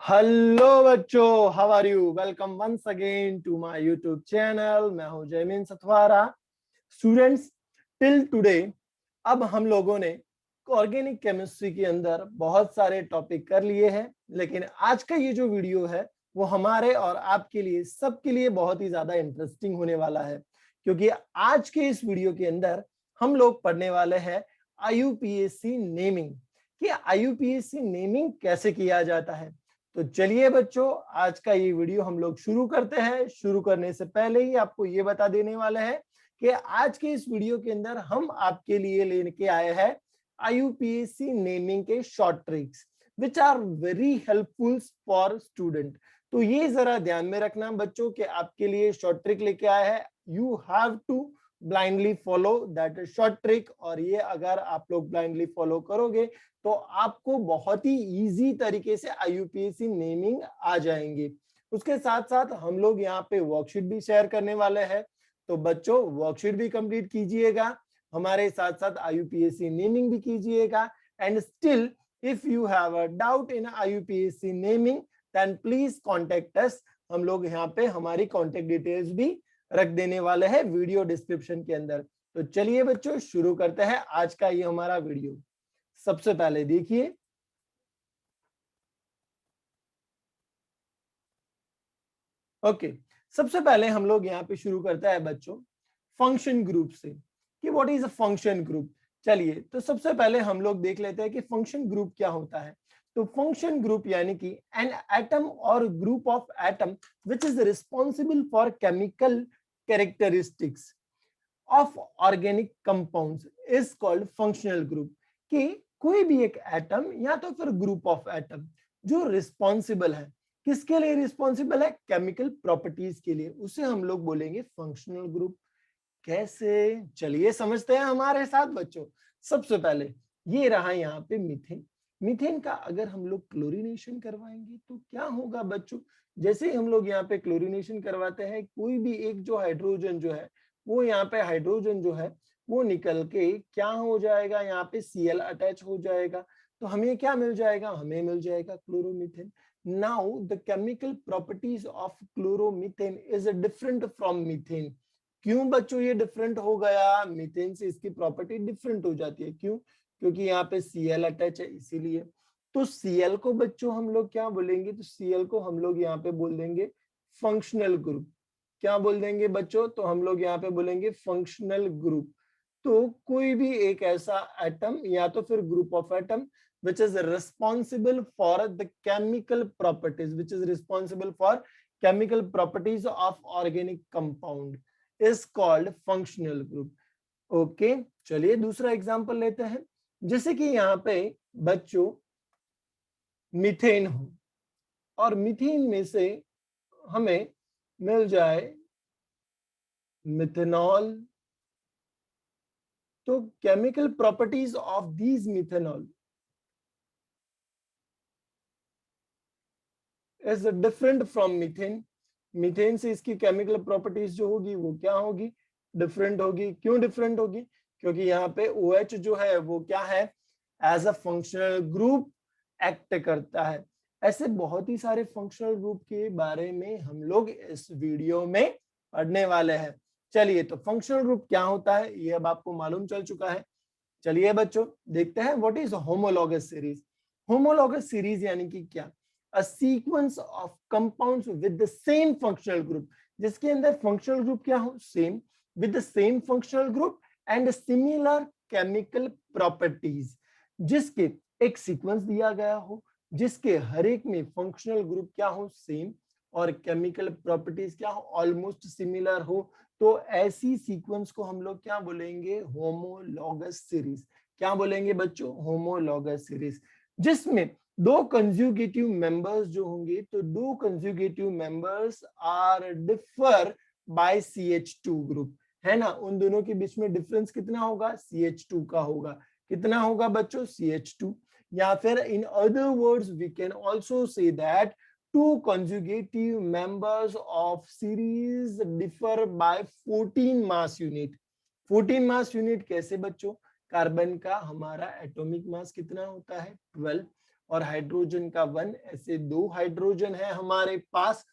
Hello बच्चों, how are you? Welcome once again to my YouTube channel. मैं हूं Jaymin Sathwara. Students, till today अब हम लोगों ने ऑर्गेनिक केमिस्ट्री के अंदर बहुत सारे टॉपिक कर लिए हैं, लेकिन आज का ये जो वीडियो है वो हमारे और आपके लिए, सबके लिए बहुत ही ज्यादा इंटरेस्टिंग होने वाला है, क्योंकि आज के इस वीडियो के अंदर हम लोग पढ़ने वाले हैं आईयूपीएसी नेमिंग कि आईयूपीएसी नेमिंग कैसे किया जाता है। तो चलिए बच्चों, आज का ये वीडियो हम लोग शुरू करते हैं। शुरू करने से पहले ही आपको ये बता देने वाले हैं कि आज के इस वीडियो के अंदर हम आपके लिए लेके आए हैं आईयूपीएसी नेमिंग के short tricks which are very helpful for student. तो ये जरा ध्यान में रखना बच्चों कि आपके लिए शॉर्ट ट्रिक लेके आए हैं। You have to blindly follow that short trick, और ये अगर आप लोग ब्लाइंडली फॉलो करोगे तो आपको बहुत ही इजी तरीके से आईयूपीएसी नेमिंग आ जाएंगे। उसके साथ साथ हम लोग यहाँ पे वर्कशीट भी शेयर करने वाले हैं, तो बच्चों वर्कशीट भी कंप्लीट कीजिएगा, हमारे साथ साथ आईयूपीएसी नेमिंग भी कीजिएगा। And still if you have a doubt in IUPAC naming then please contact us. हम लोग यहाँ पे हमारी कॉन्टेक्ट डिटेल्स भी रख देने वाले हैं वीडियो डिस्क्रिप्शन के अंदर। तो चलिए बच्चों शुरू करते हैं आज का ये हमारा वीडियो। सबसे पहले देखिए, ओके, सबसे पहले हम लोग यहाँ पे शुरू करते हैं बच्चों फंक्शन ग्रुप से कि what is a function group. चलिए तो सबसे पहले हम लोग देख लेते हैं कि फंक्शन ग्रुप क्या होता है। तो फंक्शन ग्रुप यानी कि एन एटम और group of atom which is responsible for chemical characteristics of organic compounds is called functional group. कि कोई भी एक एटम या तो फिर ग्रुप ऑफ एटम जो रिस्पॉन्सिबल है, किसके लिए रिस्पॉन्सिबल है? केमिकल प्रॉपर्टीज के लिए, उसे हम लोग बोलेंगे फंक्शनल ग्रुप। कैसे? चलिए समझते हैं हमारे साथ बच्चों। सबसे पहले ये रहा यहाँ पे मीथेन। मीथेन का अगर हम लोग क्लोरीनेशन करवाएंगे तो क्या होगा बच्चों? जैसे ही हम लोग यहाँ पे क्लोरीनेशन करवाते हैं, कोई भी एक जो हाइड्रोजन जो है, वो यहाँ पे हाइड्रोजन जो है वो निकल के क्या हो जाएगा? यहाँ पे Cl अटैच हो जाएगा। तो हमें क्या मिल जाएगा? हमें मिल जाएगा chloromethane. Now the chemical properties of chloromethane is different from methane. क्यों बच्चों ये डिफरेंट हो गया? मीथेन से इसकी प्रॉपर्टी डिफरेंट हो जाती है। क्यों? क्योंकि यहाँ पे Cl अटैच है, इसीलिए। तो Cl को बच्चों हम लोग क्या बोलेंगे? तो Cl को हम लोग यहाँ पे बोल देंगे फंक्शनल ग्रुप। क्या बोल देंगे बच्चों? तो हम लोग यहाँ पे बोलेंगे फंक्शनल ग्रुप। तो कोई भी एक ऐसा एटम या तो फिर group of atom which is responsible for the chemical properties, which is responsible for chemical properties of organic compound is called functional group. Okay, चलिए दूसरा एग्जांपल लेते हैं। जैसे कि यहाँ पे बच्चों मीथेन हो और मीथेन में से हमें मिल जाए मिथेनॉल। तो chemical properties of these methanol is different from methane. Methane से इसकी केमिकल प्रॉपर्टीज जो होगी वो क्या होगी? डिफरेंट होगी। क्यों डिफरेंट होगी? क्योंकि यहाँ पे OH जो है वो क्या है? As a functional group act करता है। ऐसे बहुत ही सारे फंक्शनल ग्रुप के बारे में हम लोग इस वीडियो में पढ़ने वाले हैं। चलिए तो फंक्शनल ग्रुप क्या होता है ये अब आपको मालूम चल चुका है। चलिए बच्चों देखते हैं what is homologous series. Homologous series यानी कि क्या? a sequence of compounds with the same functional group, जिसके अंदर functional group क्या हो? same, with the same functional group and similar chemical properties, जिसके एक सीक्वेंस दिया गया हो, जिसके हर एक में फंक्शनल ग्रुप क्या हो? सेम, और केमिकल प्रॉपर्टीज क्या हो? ऑलमोस्ट सिमिलर हो। तो ऐसी सीक्वेंस को हम लोग क्या बोलेंगे? Homologous series. क्या बोलेंगे बच्चों? Homologous series. जिसमें दो कंजुगेटिव मेंबर्स जो होंगे, तो दो conjugative members are differ by CH2 group, है ना? उन दोनों के बीच में डिफरेंस कितना होगा? CH2 का होगा। कितना होगा बच्चों? CH2। या फिर in other words we can also say that two conjugative members of series differ by 14 mass unit। 14 mass unit कैसे बच्चों? कार्बन का हमारा एटॉमिक मास कितना होता है? 12, और हाइड्रोजन का 1, ऐसे 2 हाइड्रोजन है हमारे पास।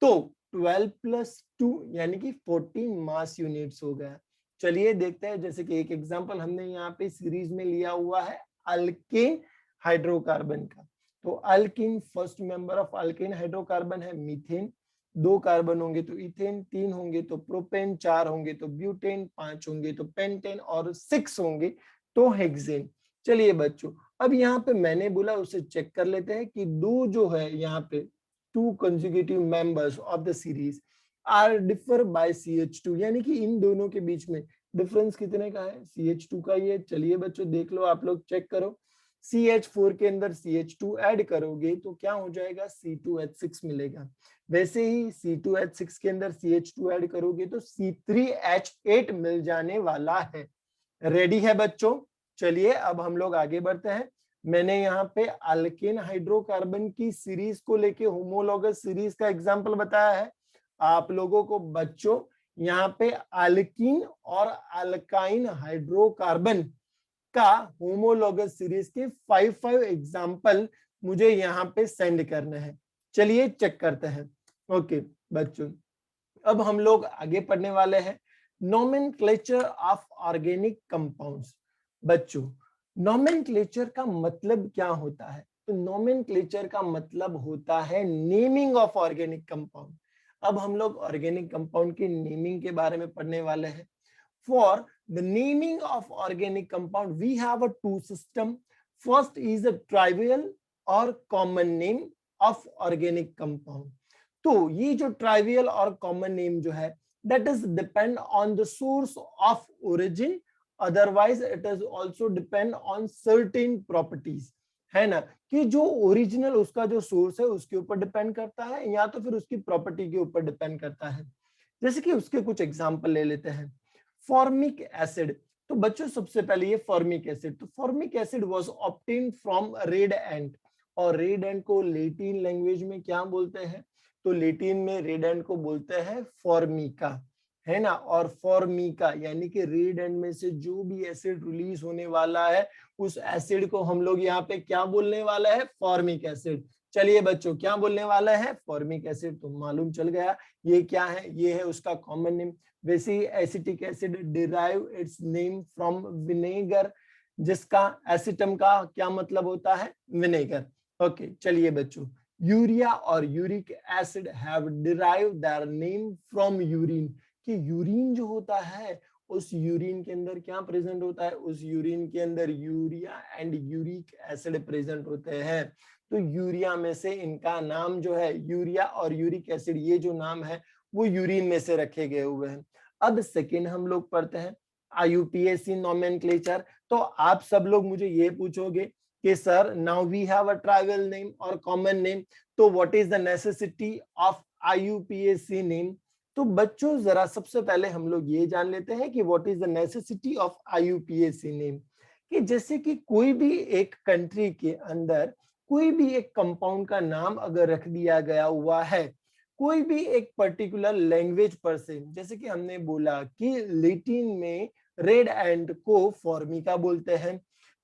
तो 12 + 2 यानी कि 14 मास यूनिट्स हो गया। चलिए देखते हैं, जैसे कि एक एग्जांपल हमने यहाँ पे सीरीज में लिया हुआ है अल्केन हाइड्रोकार्बन का। तो alkyne, first member of alkane hydrocarbon है मीथेन, 2 कार्बन होंगे तो इथेन, 3 होंगे तो प्रोपेन, 4 होंगे तो ब्यूटेन, 5 होंगे तो पेंटेन और 6 होंगे तो हेक्सेन। चलिए बच्चों, अब यहाँ पे मैंने बोला उसे चेक कर लेते हैं कि 2 जो है यहाँ पे 2 consecutive members of the series are differ by CH2, यानी कि इन दोनों के बीच में डिफरेंस कितने का है, CH2 का ही है। चलिए बच्चों देख लो, आप लोग चेक करो। CH4 के अंदर CH2 ऐड करोगे तो क्या हो जाएगा, C2H6 मिलेगा। वैसे ही C2H6 के अंदर CH2 ऐड करोगे तो C3H8 मिल जाने वाला है। रेडी है बच्चों? चलिए अब हम लोग आगे बढ़ते हैं। मैंने यहाँ पे अल्केन हाइड्रोकार्बन की सीरीज को लेके होमोलॉगस सीरीज का एग्जांपल बताया है आप लोगों को। बच्चों यहाँ पे अल्कीन और अल्काइन हाइड्रोकार्बन का होमोलॉगस सीरीज के 5 एग्जांपल मुझे यहाँ पे सेंड करने हैं। चलिए चेक करते हैं। ओके बच्चों, अब हम लोग आगे पढ़ने वाले हैं नोमेनक्लेचर ऑफ ऑर्गेनिक कंपाउंड्स। बच्चों नोमेनक्लेचर का मतलब क्या होता है? तो नोमेनक्लेचर का मतलब होता है नेमिंग ऑफ ऑर्गेनिक कंपाउंड। अब हम लोग ऑर्गेनिक कंपाउंड के नेमिंग के बारे में पढ़ने वाले हैं। For the naming of organic compound, we have a 2 system. First is a trivial or common name of organic compound. तो ये जो ट्राइवियल और कॉमन नेम जो है, that is depend on the source of origin, otherwise it is also depend on certain properties, है ना, कि जो ओरिजिनल उसका जो सोर्स है उसके ऊपर डिपेंड करता है या तो फिर उसकी प्रॉपर्टी के ऊपर डिपेंड करता है। जैसे कि उसके कुछ एग्जांपल ले लेते हैं। फॉर्मिक एसिड, तो बच्चों सबसे पहले ये फॉर्मिक एसिड, तो formic acid was obtained from red एंट, और रेड एंट को लैटिन लैंग्वेज में क्या बोलते हैं? तो लैटिन में रेड एंट को बोलते हैं फॉर्मिका, है ना। और फॉर्मिका यानी कि रेड एंट में से जो भी एसिड रिलीज होने वाला है उस एसिड को हम लोग यहाँ पे क्या बोलने वाला है? Formic acid. चलिए बच्चों क्या बोलने वाला है? Formic acid. तो मालूम चल गया ये क्या है, ये है उसका कॉमन नेम। वैसे ही acetic acid derive its name from vinegar, जिसका एसिटम का क्या मतलब होता है? विनेगर। ओके चलिए बच्चों, यूरिया और uric acid have derive their name from urine, कि यूरिन जो होता है उस यूरिन के अंदर क्या प्रेजेंट होता है? उस यूरिन के अंदर urea and uric acid present होते हैं। तो यूरिया में से इनका नाम जो है, यूरिया और यूरिक एसिड, ये जो नाम है वो यूरिन में से रखे गए हुए हैं। अब सेकेंड हम लोग पढ़ते हैं IUPAC नोमेनक्लेचर। तो आप सब लोग मुझे ये पूछोगे कि sir now we have a trivial name और कॉमन नेम, तो what is the necessity of IUPAC name? तो बच्चों जरा सबसे पहले हम लोग ये जान लेते हैं कि what is the necessity of IUPAC name, कि जैसे कि कोई भी एक कंट्री के अंदर कोई भी एक कंपाउंड का नाम अगर रख दिया गया हुआ है कोई भी एक पर्टिकुलर लैंग्वेज पर से, जैसे कि हमने बोला कि लैटिन में रेड एंट को फॉर्मिका बोलते हैं,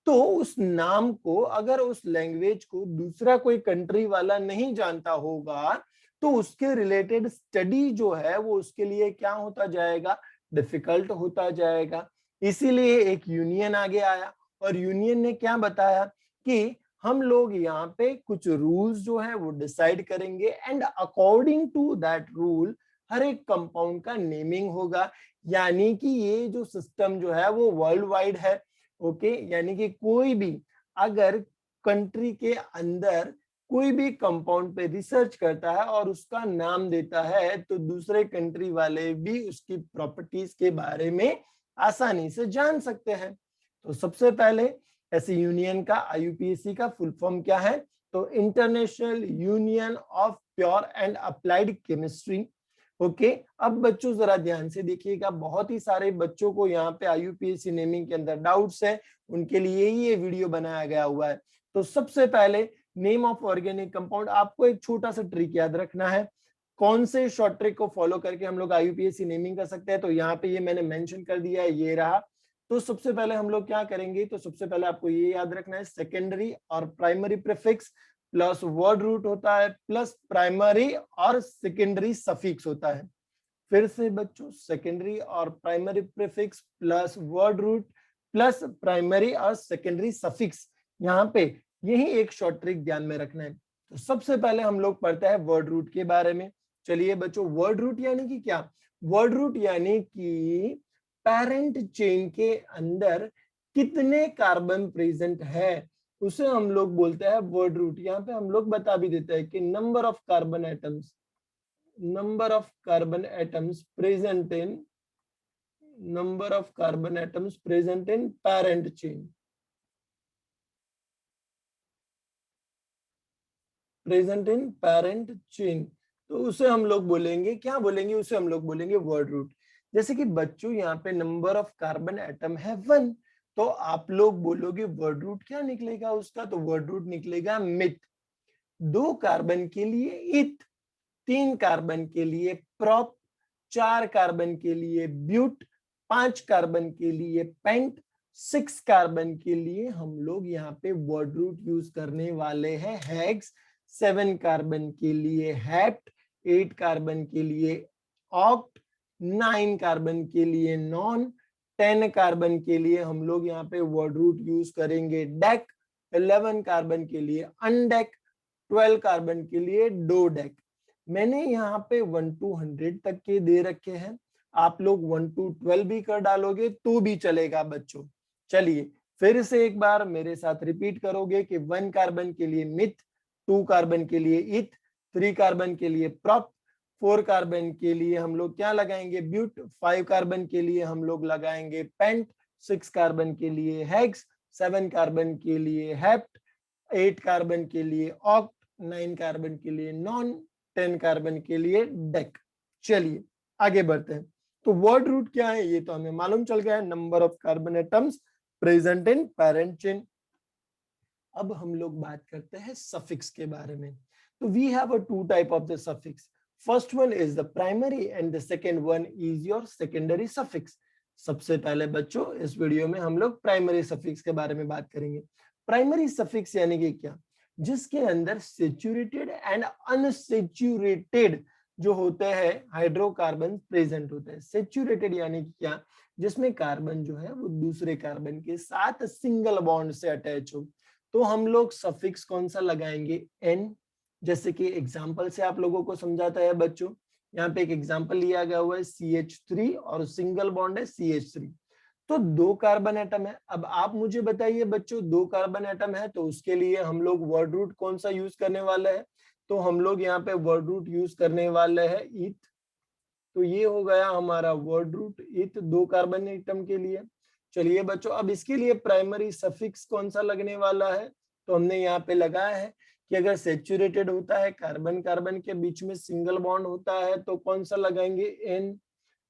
तो उस नाम को अगर उस लैंग्वेज को दूसरा कोई कंट्री वाला नहीं जानता होगा तो उसके रिलेटेड स्टडी जो है वो उसके लिए क्या होता जाएगा? डिफिकल्ट होता जाएगा। इसीलिए एक यूनियन आगे आया और यूनियन ने क्या बताया कि हम लोग यहाँ पे कुछ रूल्स जो है वो डिसाइड करेंगे and according to that rule हर एक कंपाउंड का नेमिंग होगा। यानी कि ये जो सिस्टम जो है वो वर्ल्ड वाइड है। ओके, यानी कि कोई भी अगर कंट्री के अंदर कोई भी कंपाउंड पे रिसर्च करता है और उसका नाम देता है तो दूसरे कंट्री वाले भी उसकी प्रॉपर्टीज के बारे में आसानी से जान सकते हैं। तो सबसे पहले ऐसे यूनियन का IUPAC का फुल फॉर्म क्या है? तो international union of pure and applied chemistry. Okay, अब बच्चों जरा ध्यान से देखिएगा, बहुत ही सारे बच्चों को यहाँ पे IUPAC नेमिंग के अंदर डाउट्स है, उनके लिए ही ये वीडियो बनाया गया हुआ है। तो सबसे पहले नेम ऑफ ऑर्गेनिक कंपाउंड, आपको एक छोटा सा ट्रिक याद रखना है। कौन से शॉर्ट ट्रिक को फॉलो करके हम लोग IUPAC नेमिंग कर सकते हैं? तो यहाँ पे ये मैंने मेंशन कर दिया है, ये रहा तो सबसे पहले हम लोग क्या करेंगे, तो सबसे पहले आपको ये याद रखना है सेकेंडरी और primary prefix plus word root होता है प्लस प्राइमरी और सेकेंडरी सफिक्स होता है। फिर से बच्चों, सेकेंडरी और primary prefix plus word root plus primary और सेकेंडरी सफिक्स। यहाँ पे यही एक शॉर्ट ट्रिक ध्यान में रखना है। तो सबसे पहले हम लोग पढ़ते हैं वर्ड रूट के बारे में। चलिए बच्चों, वर्ड रूट यानी कि क्या? वर्ड रूट यानी कि पेरेंट चेन के अंदर कितने कार्बन प्रेजेंट है उसे हम लोग बोलते हैं वर्ड रूट। यहाँ पे हम लोग बता भी देते हैं कि number of carbon atoms, number of carbon atoms present in number of carbon atoms present in parent chain, present in parent chain। तो उसे हम लोग बोलेंगे, क्या बोलेंगे उसे? हम लोग बोलेंगे वर्ड रूट। जैसे कि बच्चों यहाँ पे नंबर ऑफ कार्बन एटम है 1, तो आप लोग बोलोगे वर्ड रूट क्या निकलेगा उसका? तो वर्ड रूट निकलेगा मिथ। 2 कार्बन के लिए इथ, 3 कार्बन के लिए प्रॉप, 4 कार्बन के लिए ब्यूट, 5 कार्बन के लिए पेंट, 6 कार्बन के लिए हम लोग यहाँ पे वर्ड रूट यूज करने वाले हैं हेक्स, 7 कार्बन के लिए हेप्ट, 8 कार्बन के लिए ऑक्ट, 9 कार्बन के लिए नॉन, 10 कार्बन के लिए हम लोग यहाँ पे वर्ड रूट यूज करेंगे डेक, 11 कार्बन के लिए अनडेक, 12 कार्बन के लिए डोडेक। मैंने यहाँ पे 1 to 100 तक के दे रखे हैं, आप लोग 1 to 12 भी कर डालोगे तो भी चलेगा बच्चों। चलिए फिर से एक बार मेरे साथ रिपीट करोगे कि 1 कार्बन के लिए मिथ, 2 कार्बन के लिए इथ, 3 कार्बन के लिए प्रॉप, 4 कार्बन के लिए हम लोग क्या लगाएंगे? ब्यूट, 5 कार्बन के लिए हम लोग लगाएंगे पेंट, 6 कार्बन के लिए हेक्स, 7 कार्बन के लिए हेप्ट, 8 कार्बन के लिए ऑक्ट, 9 कार्बन के लिए नॉन, 10 कार्बन के लिए डेक। चलिए आगे बढ़ते हैं। तो वर्ड रूट क्या है ये तो हमें मालूम चल गया है, number of carbon atoms present in parent chain. अब हम लोग बात करते हैं सफिक्स के बारे में। तो we have a 2 type of the suffix. First one is the primary and the second one is your secondary suffix. सबसे पहले बच्चों इस वीडियो में हम लोग प्राइमरी सफिक्स के बारे में बात करेंगे। प्राइमरी सफिक्स यानी कि क्या? जिसके अंदर सेचुरेटेड एंड अनसेचुरेटेड जो होते हैं हाइड्रोकार्बन प्रेजेंट होते हैं। सेचुरेटेड यानी कि क्या? जिसमें कार्बन जो है वो दूसरे कार्बन के साथ सिंगल बॉन्ड से अटैच हो। तो हम लोग सफिक्स कौन सा लगाएंगे? एन। जैसे कि एग्जांपल से आप लोगों को समझाता है बच्चों। यहाँ पे एक एग्जांपल लिया गया हुआ है CH3 और सिंगल बॉन्ड है CH3। तो 2 कार्बन एटम है। अब आप मुझे बताइए बच्चों, 2 कार्बन एटम है तो उसके लिए हम लोग वर्ड रूट कौन सा यूज करने वाले हैं? तो हम लोग यहाँ पे वर्ड रूट यूज करने वाले हैं इथ। तो ये हो गया हमारा वर्ड रूट इथ 2 कार्बन एटम के लिए। चलिए बच्चों, अब इसके लिए प्राइमरी सफिक्स कौन सा लगने वाला है? तो हमने यहाँ पे लगाया है कि अगर सेचुरेटेड होता है, कार्बन कार्बन के बीच में सिंगल बॉन्ड होता है तो कौन सा लगाएंगे? एन।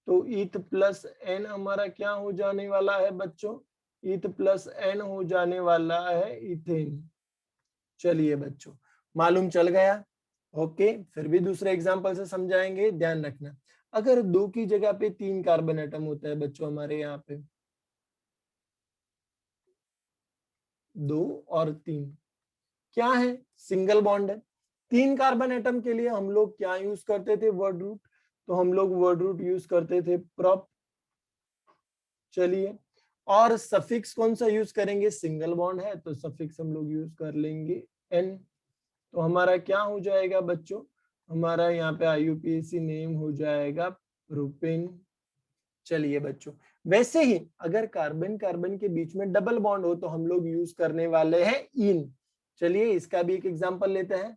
तो इथ प्लस एन हमारा क्या हो जाने वाला है बच्चों? इथ प्लस एन हो जाने वाला है इथेन। चलिए बच्चों, मालूम चल गया? ओके, फिर भी दूसरे एग्जांपल से समझाएंगे, ध्यान रखना। अगर 2 की जगह पे 3 कार्बन एटम होता है बच्चों हमारे यहाँ पे, 2 और 3 क्या है? सिंगल बॉन्ड है। 3 कार्बन एटम के लिए हम लोग क्या यूज करते थे? Word root. तो हम लोग वर्ड रूट यूज करते थे प्रॉप। चलिए, और सफिक्स कौन सा यूज करेंगे? सिंगल बॉन्ड है तो सफिक्स हम लोग यूज कर लेंगे एन। तो हमारा क्या हो जाएगा बच्चों? हमारा यहाँ पे IUPAC नेम हो जाएगा प्रोपेन। चलिए बच्चों, वैसे ही अगर कार्बन कार्बन के बीच में डबल बॉन्ड हो तो हम लोग यूज करने वाले हैं इन। चलिए इसका भी एक एग्जांपल लेते हैं।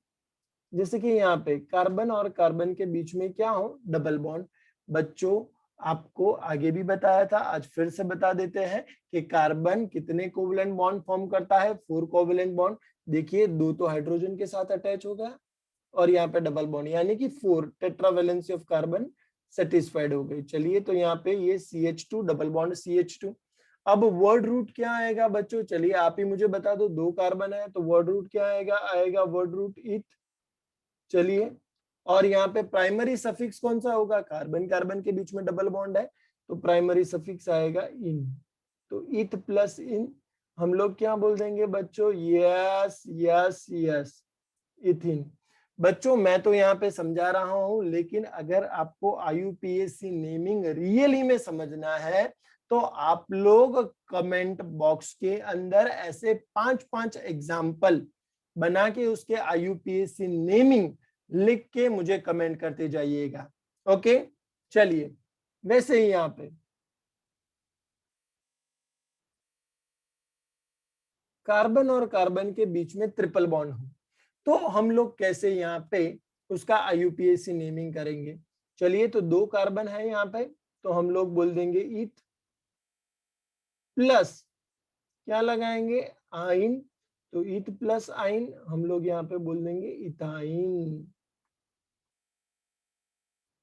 जैसे कि यहाँ पे कार्बन और कार्बन के बीच में क्या हो? Double bond. बच्चों आपको आगे भी बताया था, आज फिर से बता देते हैं कि कार्बन कितने कोवलेंट बॉन्ड फॉर्म करता है? 4 कोवलेंट बॉन्ड। देखिए 2 तो हाइड्रोजन के साथ अटैच हो गया और यहाँ पे डबल बॉन्ड यानी कि 4 टेट्रावेलेंसी ऑफ कार्बन सेटिस्फाइड हो गई। चलिए तो यहाँ पे ये CH2 डबल बॉन्ड CH2। अब वर्ड रूट क्या आएगा बच्चों? चलिए आप ही मुझे बता दो, 2 कार्बन है तो वर्ड रूट क्या आएगा? आएगा वर्ड रूट इथ। चलिए, और यहाँ पे प्राइमरी सफिक्स कौन सा होगा? कार्बन कार्बन के बीच में डबल बॉन्ड है तो प्राइमरी सफिक्स आएगा इन। तो ईथ प्लस इन हम लोग क्या बोल देंगे बच्चों, यस यस यस, इथिन। बच्चों मैं तो यहाँ पे समझा रहा हूं, लेकिन अगर आपको IUPAC नेमिंग रियली में समझना है तो आप लोग कमेंट बॉक्स के अंदर ऐसे 5-5 एग्जाम्पल बना के उसके IUPAC नेमिंग लिख के मुझे कमेंट करते जाइएगा। ओके, चलिए वैसे ही यहाँ पे कार्बन और कार्बन के बीच में ट्रिपल बॉन्ड हो तो हम लोग कैसे यहाँ पे उसका IUPAC नेमिंग करेंगे। चलिए, तो 2 कार्बन है यहाँ पे, तो हम लोग बोल देंगे ईथ प्लस क्या लगाएंगे, आइन। तो ईथ प्लस आइन हम लोग यहाँ पे बोल देंगे इथाइन।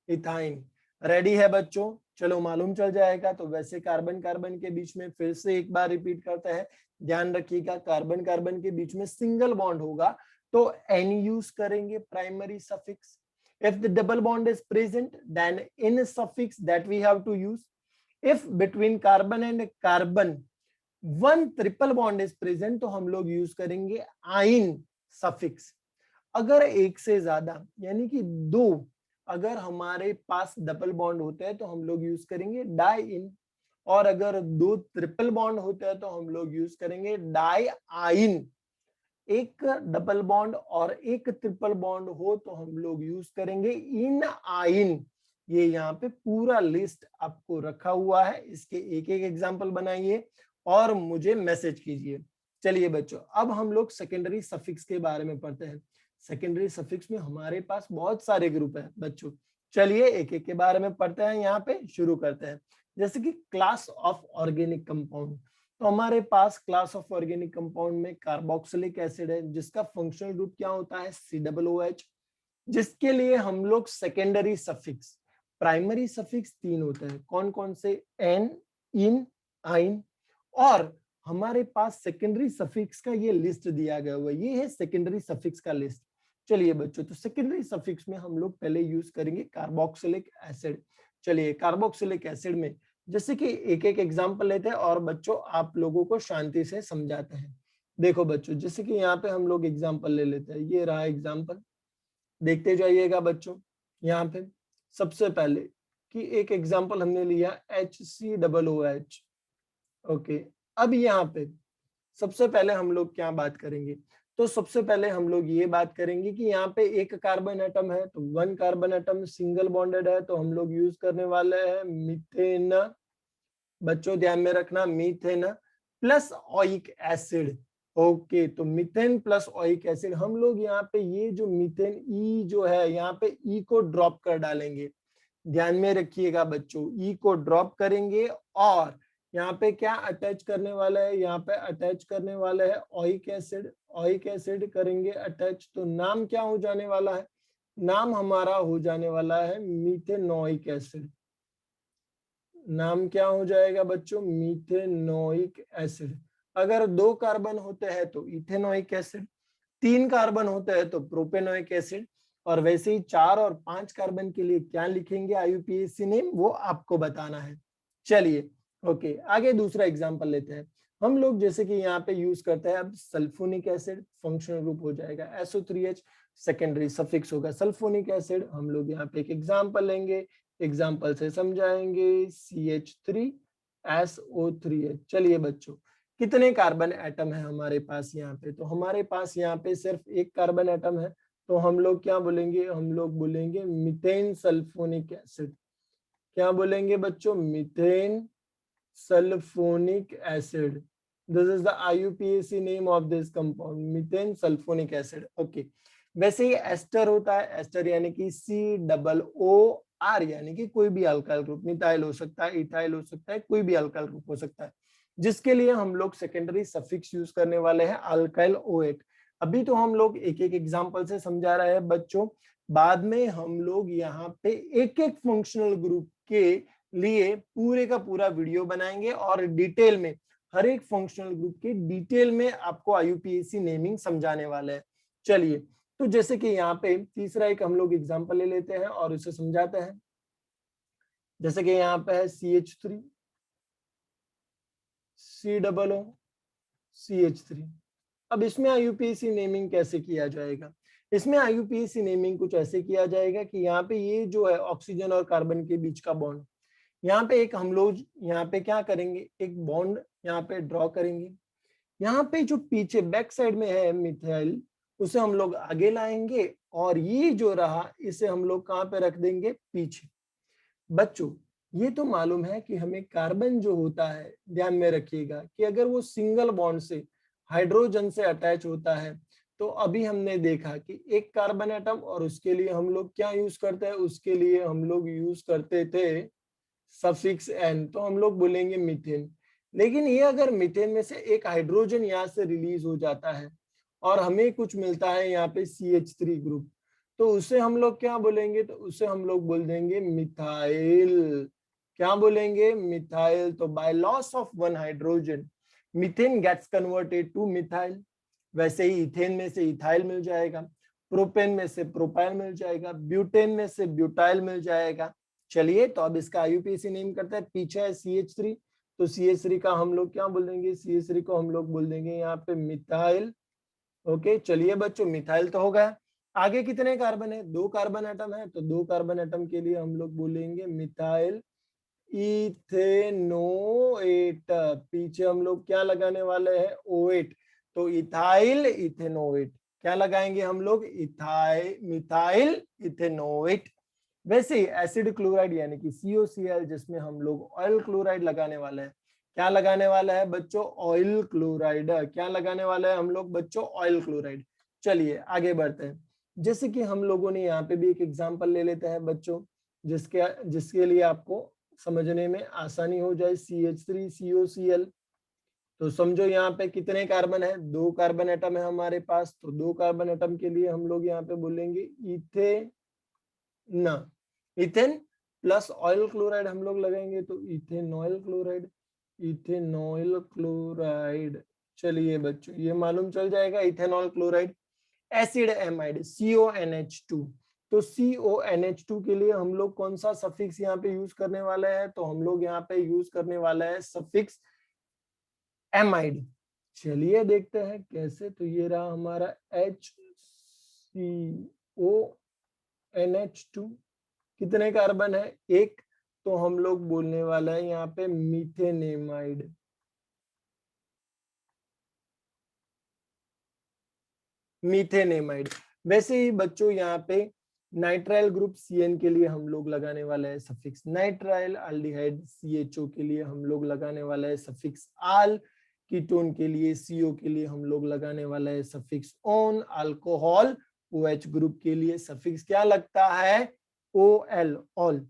इथाइन रेडी है बच्चों, चलो मालूम चल जाएगा। तो वैसे कार्बन कार्बन के बीच में फिर से एक बार रिपीट करते हैं, ध्यान रखिएगा, कार्बन कार्बन के बीच में सिंगल बॉन्ड होगा तो एन यूज करेंगे primary suffix. if the double bond is present then in suffix that we have to use. if between carbon and carbon one triple bond is present तो हम लोग use करेंगे आइन suffix. अगर एक से ज्यादा यानी कि 2 अगर हमारे पास डबल बॉन्ड होते हैं तो हम लोग यूज करेंगे डाई इन, और अगर 2 ट्रिपल बॉन्ड होते हैं तो हम लोग यूज करेंगे डाई आइन। एक डबल बॉन्ड और एक ट्रिपल बॉन्ड हो तो हम लोग यूज करेंगे इन आइन। ये यहाँ पे पूरा लिस्ट आपको रखा हुआ है, इसके एक एक एग्जांपल बनाइए और मुझे मैसेज कीजिए। चलिए बच्चों, अब हम लोग सेकेंडरी सफिक्स के बारे में पढ़ते हैं। सेकेंडरी सफिक्स में हमारे पास बहुत सारे ग्रुप है बच्चों, चलिए एक एक के बारे में पढ़ते हैं। यहाँ पे शुरू करते हैं, जैसे कि क्लास ऑफ ऑर्गेनिक कंपाउंड। तो हमारे पास क्लास ऑफ ऑर्गेनिक कंपाउंड में कार्बोक्सिलिक एसिड है जिसका फंक्शनल ग्रुप क्या होता है, COOH, जिसके लिए हम लोग सेकेंडरी सफिक्स, प्राइमरी सफिक्स 3 होते हैं, कौन कौन से, एन, इन, आइन। और हमारे पास सेकेंडरी सफिक्स का ये लिस्ट दिया गया हुआ है, ये है सेकेंडरी सफिक्स का लिस्ट। चलिए बच्चों, तो सेकेंडरी सफिक्स में हम लोग पहले यूज करेंगे कार्बोक्सिलिक एसिड। चलिए, कार्बोक्सिलिक एसिड में जैसे कि एक एक एग्जांपल लेते हैं और बच्चों आप लोगों को शांति से समझाते हैं। देखो बच्चों, जैसे कि यहाँ पे हम लोग एग्जांपल ले लेते हैं, ये रहा एग्जांपल, देखते जाइएगा बच्चों। यहाँ पे सबसे पहले कि एक एग्जांपल हमने लिया HCOOH। ओके, अब यहाँ पे सबसे पहले हम लोग क्या बात करेंगे, तो सबसे पहले हम लोग ये बात करेंगे कि यहाँ पे एक कार्बन एटम है, तो 1 कार्बन एटम सिंगल बॉन्डेड है, तो हम लोग यूज करने वाले हैं मीथेन। बच्चों ध्यान में रखना, मीथेन प्लस ऑइक एसिड। ओके, तो मीथेन प्लस ऑइक एसिड हम लोग यहाँ पे ये जो मीथेन ई जो है यहाँ पे ई को ड्रॉप कर डालेंगे। ध्यान में रखिएगा बच्चों, ई को ड्रॉप करेंगे और यहाँ पे क्या अटैच करने वाला है, यहाँ पे अटैच करने वाला है ऑइक एसिड। ऑइक एसिड करेंगे अटैच, तो नाम क्या हो जाने वाला है, नाम हमारा हो जाने वाला है मीथेनोइक एसिड। नाम क्या हो जाएगा बच्चों, मीथेनोइक एसिड। अगर 2 कार्बन होते हैं तो इथेनोइक एसिड, 3 कार्बन होते हैं तो प्रोपेनोइक एसिड, और वैसे ही 4 और 5 कार्बन के लिए क्या लिखेंगे IUPAC नेम, वो आपको बताना है। चलिए ओके, आगे दूसरा एग्जांपल लेते हैं हम लोग, जैसे कि यहाँ पे यूज करते हैं अब सल्फोनिक एसिड, फंक्शनल ग्रुप हो जाएगा SO3H, सेकेंडरी सफिक्स होगा सल्फोनिक एसिड। हम लोग यहाँ पे एक एग्जांपल लेंगे, एग्जाम्पल से समझाएंगे, CH3SO3H। चलिए बच्चों, कितने कार्बन एटम है हमारे पास यहाँ पे, तो हमारे पास यहाँ पे सिर्फ एक कार्बन एटम है, तो हम लोग क्या बोलेंगे, हम लोग बोलेंगे मीथेन सल्फोनिक एसिड। क्या बोलेंगे बच्चों, methane sulphonic acid. This is the IUPAC name of this compound, methane sulphonic acid. Okay, वैसे ही एस्टर होता है, एस्टर यानी कि COOR, यानी कि कोई भी अल्काइल ग्रुप, मिथाइल हो सकता है, इथाइल हो सकता है, कोई भी अल्काइल ग्रुप हो सकता है, जिसके लिए हम लोग सेकेंडरी सफिक्स यूज करने वाले हैं अल्काइल OH। अभी तो हम लोग एक एक एग्जांपल से समझा रहे हैं बच्चों, बाद में हम लोग यहाँ पे एक एक फंक्शनल ग्रुप के लिए पूरे का पूरा वीडियो बनाएंगे और डिटेल में हर एक फंक्शनल ग्रुप के डिटेल में आपको IUPAC नेमिंग समझाने वाले हैं। चलिए, तो जैसे कि यहाँ पे तीसरा एक हम लोग एग्जांपल ले लेते हैं और उसे समझाते हैं। जैसे कि यहाँ पे है CH3, COO CH3। अब इसमें IUPAC नेमिंग कैसे किया जाएगा? इसमें IUPAC नेमिंग कुछ ऐसे किया जाएगा कि यहाँ पे ये जो है ऑक्सीजन और कार्बन के बीच का बॉन्ड, यहाँ पे एक हम लोग यहाँ पे क्या करेंगे, एक बॉन्ड यहाँ पे ड्रॉ करेंगे। यहाँ पे जो पीछे बैक साइड में है मिथाइल, उसे हम लोग आगे लाएंगे और ये जो रहा इसे हम लोग कहाँ पे रख देंगे, पीछे। बच्चों ये तो मालूम है कि हमें कार्बन जो होता है, ध्यान में रखिएगा कि अगर वो सिंगल बॉन्ड से हाइड्रोजन से अटैच होता है, तो अभी हमने देखा कि एक कार्बन एटम, और उसके लिए हम लोग क्या यूज करते हैं, उसके लिए हम लोग यूज करते थे सफिक्स एन, तो हम लोग बोलेंगे मीथेन। लेकिन ये अगर मीथेन में से एक हाइड्रोजन यहाँ से रिलीज हो जाता है और हमें कुछ मिलता है यहाँ पे CH3 ग्रुप, तो उसे हम लोग क्या बोलेंगे, तो उसे हम लोग बोल देंगे मिथाइल। क्या बोलेंगे, मिथाइल। तो by loss of one hydrogen methane gets converted to methyl. वैसे ही इथेन में से इथाइल मिल जाएगा, प्रोपेन में से प्रोपाइल मिल जाएगा, ब्यूटेन में से ब्यूटाइल मिल जाएगा। चलिए तो अब इसका IUPAC नेम करते हैं, पीछे है CH3, तो CH3 का हम लोग क्या बोल देंगे, CH3 को हम लोग बोल देंगे यहाँ पे मिथाइल। ओके चलिए बच्चों, मिथाइल तो हो गया। आगे कितने कार्बन है, 2 कार्बन एटम है, तो 2 कार्बन एटम के लिए हम लोग बोलेंगे मिथाइल इथेनोएट। पीछे हम लोग क्या लगाने वाले हैं, OH, तो इथाइल इथेनोएट। क्या लगाएंगे हम लोग, मिथाइल इथेनोएट। वैसे ही एसिड क्लोराइड यानी कि COCl, जिसमें हम लोग ऑयल क्लोराइड लगाने वाले हैं। क्या लगाने वाला है बच्चों, ऑयल क्लोराइड। क्या लगाने वाला है हम लोग बच्चों, ऑयल क्लोराइड। चलिए आगे बढ़ते हैं। जैसे कि हम लोगों ने यहाँ पे भी एक एग्जांपल ले लेते हैं बच्चों, जिसके लिए आपको समझने में आसानी हो जाए। CH3 COCl, तो समझो यहाँ पे कितने कार्बन है, 2 कार्बन एटम है हमारे पास, तो 2 कार्बन एटम के लिए हम लोग यहाँ पे बोलेंगे ethane. Ethane plus oil chloride हम लोग लगाएंगे, तो इथेनॉइल क्लोराइड, इथेनॉइल क्लोराइड। चलिए बच्चों ये मालूम चल जाएगा, ethanol chloride. Acid amide CONH2, तो CONH2 के लिए हम लोग कौन सा सफिक्स यहाँ पे यूज करने वाले हैं, तो हम लोग यहाँ पे यूज करने वाला है सफिक्स एमाइड। चलिए देखते हैं कैसे, तो ये रहा हमारा HCONH2। कितने कार्बन है, 1, तो हम लोग बोलने वाला है यहाँ पे मीथेनेमाइड। मीथेनेमाइड। वैसे ही बच्चों यहाँ पे नाइट्राइल ग्रुप CN के लिए हम लोग लगाने वाला है सफिक्स नाइट्राइल। अल्डिहाइड CHO के लिए हम लोग लगाने वाला है सफिक्स आल। कीटोन के लिए CO के लिए हम लोग लगाने वाला है suffix own. Alcohol OH group के लिए सफिक्स क्या लगता है, OL, ऑल।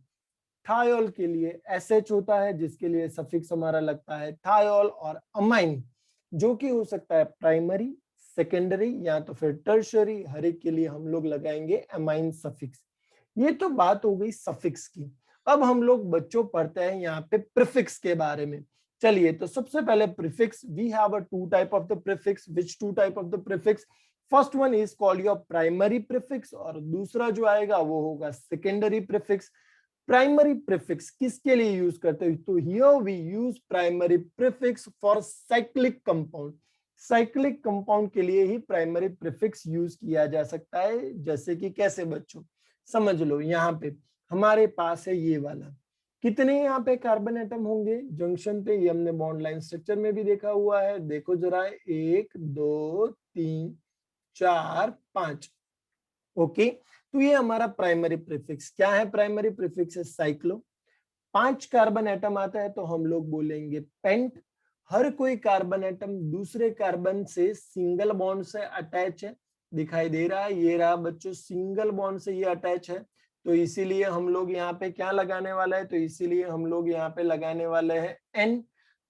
थायोल के लिए SH होता है, जिसके लिए सफिक्स हमारा लगता है थायोल। और अमाइन, जो कि हो सकता है प्राइमरी, सेकेंडरी या तो फिर टर्शरी, हर एक के लिए हम लोग लगाएंगे अमाइन सफिक्स। ये तो बात हो गई सफिक्स की। अब हम लोग बच्चों पढ़ते हैं यहाँ पे प्रीफिक्स के बारे में। चलिए तो सबसे पहले prefix, we have a 2 type of the prefix. Which 2 type of the prefix, first one is called your primary prefix, और दूसरा जो आएगा वो होगा सेकेंडरी प्रीफिक्स। प्राइमरी प्रीफिक्स किसके लिए यूज करते हैं, तो here we use primary prefix for cyclic compound. Cyclic compound के लिए ही प्राइमरी प्रीफिक्स यूज किया जा सकता है। जैसे कि कैसे बच्चों, समझ लो यहाँ पे हमारे पास है ये वाला, कितने यहाँ पे कार्बन एटम होंगे जंक्शन पे, ये हमने बॉन्ड लाइन स्ट्रक्चर में भी देखा हुआ है। देखो जरा, 1 2 3 4 5। ओके, तो ये हमारा प्राइमरी प्रीफिक्स क्या है, प्राइमरी प्रीफिक्स है साइक्लो। 5 कार्बन एटम आता है तो हम लोग बोलेंगे पेंट। हर कोई कार्बन एटम दूसरे कार्बन से सिंगल बॉन्ड से अटैच है, दिखाई दे रहा है, ये रहा बच्चों, सिंगल बॉन्ड से ये अटैच है। तो इसीलिए हम लोग यहाँ पे क्या लगाने वाला है, तो इसीलिए हम लोग यहाँ पे लगाने वाले हैं N।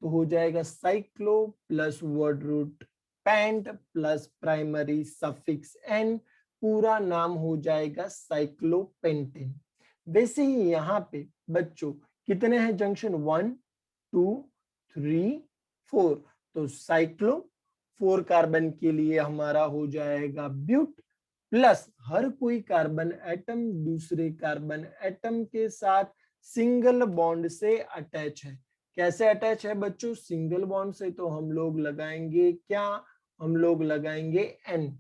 तो हो जाएगा cyclo plus word root pent plus primary suffix N, पूरा नाम हो जाएगा साइक्लोपेंटेन। वैसे ही यहाँ पे बच्चों कितने हैं जंक्शन, 1 2 3 4, तो साइक्लो 4 कार्बन के लिए हमारा हो जाएगा ब्यूट, प्लस हर कोई कार्बन एटम दूसरे कार्बन एटम के साथ सिंगल बॉन्ड से अटैच है। कैसे अटैच है बच्चों, सिंगल बॉन्ड से, तो हम लोग लगाएंगे क्या, हम लोग लगाएंगे N,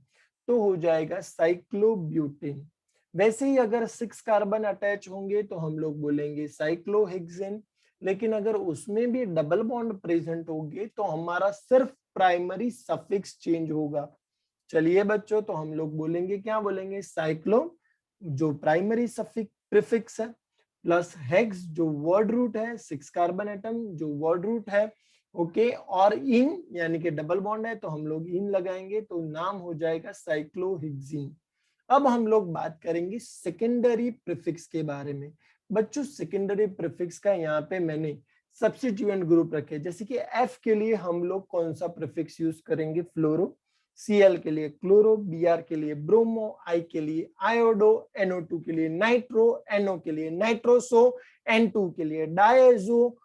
तो हो जाएगा साइक्लोब्यूटेन। वैसे ही अगर 6 कार्बन अटैच होंगे तो हम लोग बोलेंगे साइक्लोहेक्सेन, लेकिन अगर उसमें भी डबल बॉन्ड प्रेजेंट होंगे तो हमारा सिर्फ प्राइमरी सफिक्स चेंज होगा। चलिए बच्चों, तो हम लोग बोलेंगे क्या, बोलेंगे साइक्लो जो प्राइमरी सफिक्स प्रीफिक्स है, प्लस हेक्स जो वर्ड रूट है, 6 कार्बन एटम जो वर्ड रूट है, ओके, और इन यानी कि डबल बॉन्ड है तो हम लोग इन लगाएंगे, तो नाम हो जाएगा साइक्लोहेक्सीन। अब हम लोग बात करेंगे सेकेंडरी प्रीफिक्स के बारे में। बच्चों सेकेंडरी प्रीफिक्स का यहाँ पे मैंने सब्स्टिट्यूएंट ग्रुप रखे, जैसे कि एफ के लिए हम लोग कौन सा प्रीफिक्स यूज करेंगे, फ्लोरो, Cl के लिए क्लोरो, Br के लिए ब्रोमो, I के लिए आयोडो, NO2 के लिए नाइट्रो, NO के लिए नाइट्रोसो, N2 के लिए डायजो,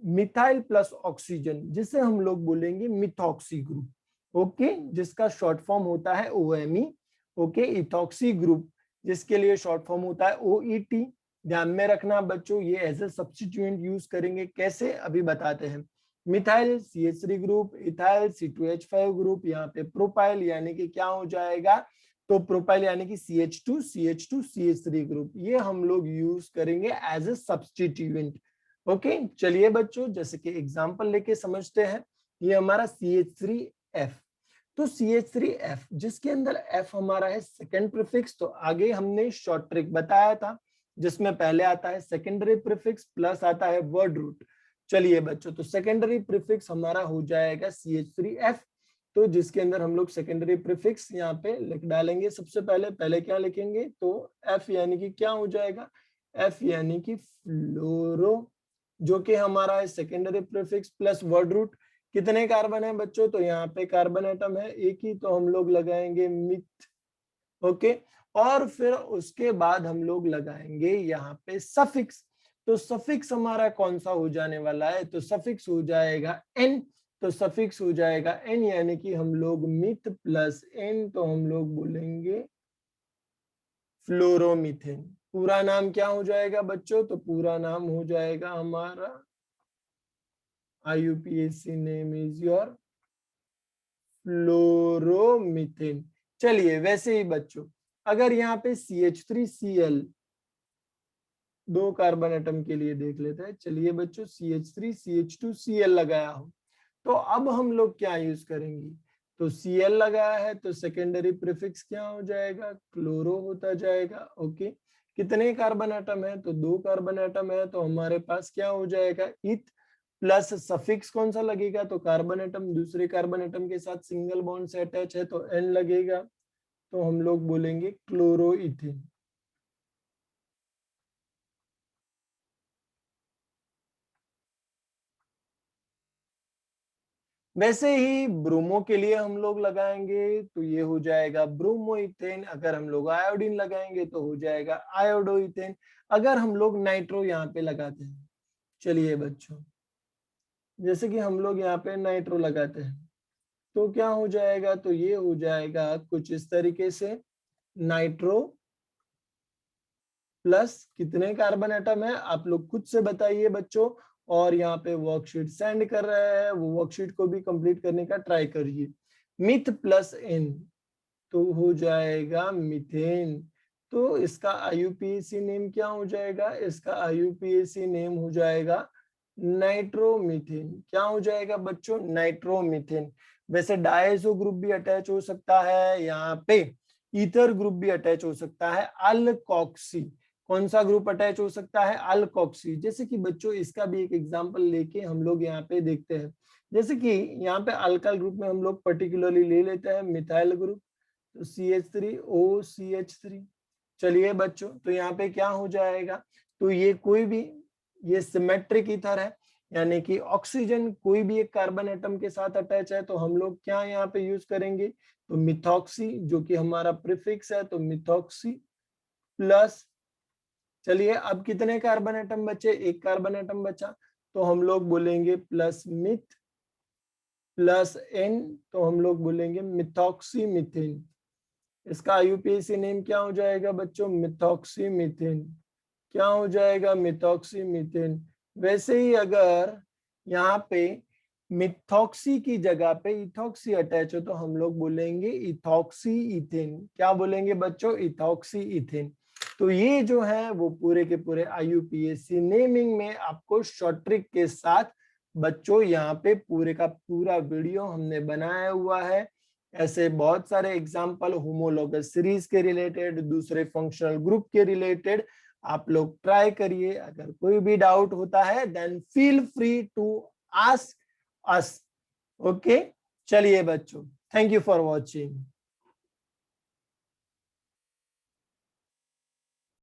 मिथाइल प्लस ऑक्सीजन, जिसे हम लोग बोलेंगे मिथॉक्सी ग्रुप, ओके, जिसका शॉर्ट फॉर्म होता है OMe, ओके, इथॉक्सी ग्रुप जिसके लिए शॉर्ट फॉर्म होता है OET। ध्यान में रखना बच्चों, ये एज ए सब्स्टिट्यूएंट यूज करेंगे, कैसे अभी बताते हैं। Methyl CH3 group, ethyl C2H5 group, यहाँ पे प्रोपाइल यानी कि क्या हो जाएगा, तो प्रोपाइल यानी कि CH2 CH2 CH3 ग्रुप, ये हम लोग यूज करेंगे एज ए सब्स्टिट्यूएंट। ओके, चलिए बच्चों, जैसे कि एग्जांपल लेके समझते हैं। ये हमारा CH3F, तो CH3F जिसके अंदर F हमारा है सेकेंड प्रीफिक्स, तो आगे हमने शॉर्ट ट्रिक बताया था जिसमें पहले आता है सेकेंडरी प्रीफिक्स प्लस आता है वर्ड रूट। चलिए बच्चों, तो सेकेंडरी प्रीफिक्स हमारा हो जाएगा CH3F, तो जिसके अंदर हम लोग सेकेंडरी प्रीफिक्स यहाँ पे लिख डालेंगे। सबसे पहले क्या लिखेंगे, तो F यानी कि क्या हो जाएगा, F यानी कि फ्लोरो, जो कि हमारा है secondary prefix plus word root. कितने कार्बन है बच्चों, तो यहाँ पे कार्बन एटम है एक ही, तो हम लोग लगाएंगे मिथ, ओके, और फिर उसके बाद हम लोग लगाएंगे यहाँ पे सफिक्स। तो सफिक्स हमारा कौन सा हो जाने वाला है, तो सफिक्स हो जाएगा N, तो सफिक्स हो जाएगा N यानी कि हम लोग मिथ प्लस N, तो हम लोग बोलेंगे फ्लोरोमीथेन। पूरा नाम क्या हो जाएगा बच्चों, तो पूरा नाम हो जाएगा हमारा, IUPAC name is your fluoromethane. चलिए, वैसे ही बच्चों अगर यहाँ पे CH3Cl, 2 कार्बन एटम के लिए देख लेते हैं। चलिए बच्चों, CH3CH2Cl लगाया हो, तो अब हम लोग क्या यूज करेंगे, तो Cl लगाया है तो सेकेंडरी प्रीफिक्स क्या हो जाएगा, क्लोरो होता जाएगा, ओके। कितने कार्बन एटम है, तो 2 कार्बन एटम है, तो हमारे पास क्या हो जाएगा, इथ, प्लस सफिक्स कौन सा लगेगा, तो कार्बन एटम दूसरे कार्बन एटम के साथ सिंगल बॉन्ड से अटैच है तो N लगेगा, तो हम लोग बोलेंगे क्लोरोइथेन। वैसे ही ब्रोमो के लिए हम लोग लगाएंगे तो ये हो जाएगा ब्रोमोइथेन, अगर हम लोग आयोडीन लगाएंगे तो हो जाएगा आयोडोइथेन, अगर हम लोग नाइट्रो यहाँ पे लगाते हैं। चलिए बच्चों, जैसे कि हम लोग यहाँ पे नाइट्रो लगाते हैं तो क्या हो जाएगा, तो ये हो जाएगा कुछ इस तरीके से, नाइट्रो प्लस कितने कार्बन एटम है आप लोग खुद से बताइए बच्चों, और यहाँ पे वर्कशीट सेंड कर रहे हैं, वो वर्कशीट को भी कंप्लीट करने का ट्राई करिए। मिथ प्लस N, तो हो जाएगा मीथेन, तो इसका IUPAC नेम क्या हो जाएगा, इसका IUPAC नेम हो जाएगा नाइट्रोमीथेन। क्या हो जाएगा बच्चों, नाइट्रोमीथेन। वैसे डायजो ग्रुप भी अटैच हो सकता है, यहाँ पे ईथर ग्रुप भी अटैच हो सकता है, अल्कोक्सी, कौन सा ग्रुप अटैच हो सकता है, अल्कोक्सी। जैसे कि बच्चों इसका भी एक एग्जांपल लेके हम लोग यहाँ पे देखते हैं, जैसे कि यहाँ पे अल्काइल ग्रुप में हम लोग पर्टिकुलरली ले लेते हैं मिथाइल ग्रुप, तो CH3OCH3। चलिए बच्चों, तो यहाँ पे क्या हो जाएगा, तो ये कोई भी, ये सिमेट्रिक ईथर है, यानी कि ऑक्सीजन कोई भी एक कार्बन एटम के साथ अटैच है तो हम लोग क्या यहाँ पे यूज करेंगे, तो मिथॉक्सी, जो कि हमारा प्रीफिक्स है, तो मिथॉक्सी प्लस, चलिए अब कितने कार्बन एटम बचे, एक कार्बन एटम बचा, तो हम लोग बोलेंगे प्लस मिथ प्लस N, तो हम लोग बोलेंगे मिथॉक्सी मिथेन। इसका IUPAC नेम क्या हो जाएगा बच्चों, मिथॉक्सी मीथेन। क्या हो जाएगा, मिथॉक्सी मीथेन। वैसे ही अगर यहाँ पे मिथॉक्सी की जगह पे इथॉक्सी अटैच हो तो हम लोग बोलेंगे इथॉक्सी इथेन। क्या बोलेंगे बच्चों? Ethoxy ethane. तो ये जो है वो पूरे के पूरे IUPAC नेमिंग में आपको शॉर्ट ट्रिक के साथ बच्चों यहाँ पे पूरे का पूरा वीडियो हमने बनाया हुआ है। ऐसे बहुत सारे एग्जाम्पल होमोलॉगस सीरीज के रिलेटेड, दूसरे फंक्शनल ग्रुप के रिलेटेड आप लोग ट्राई करिए। अगर कोई भी डाउट होता है then feel free to ask us. Okay, चलिए बच्चों, थैंक यू फॉर वॉचिंग।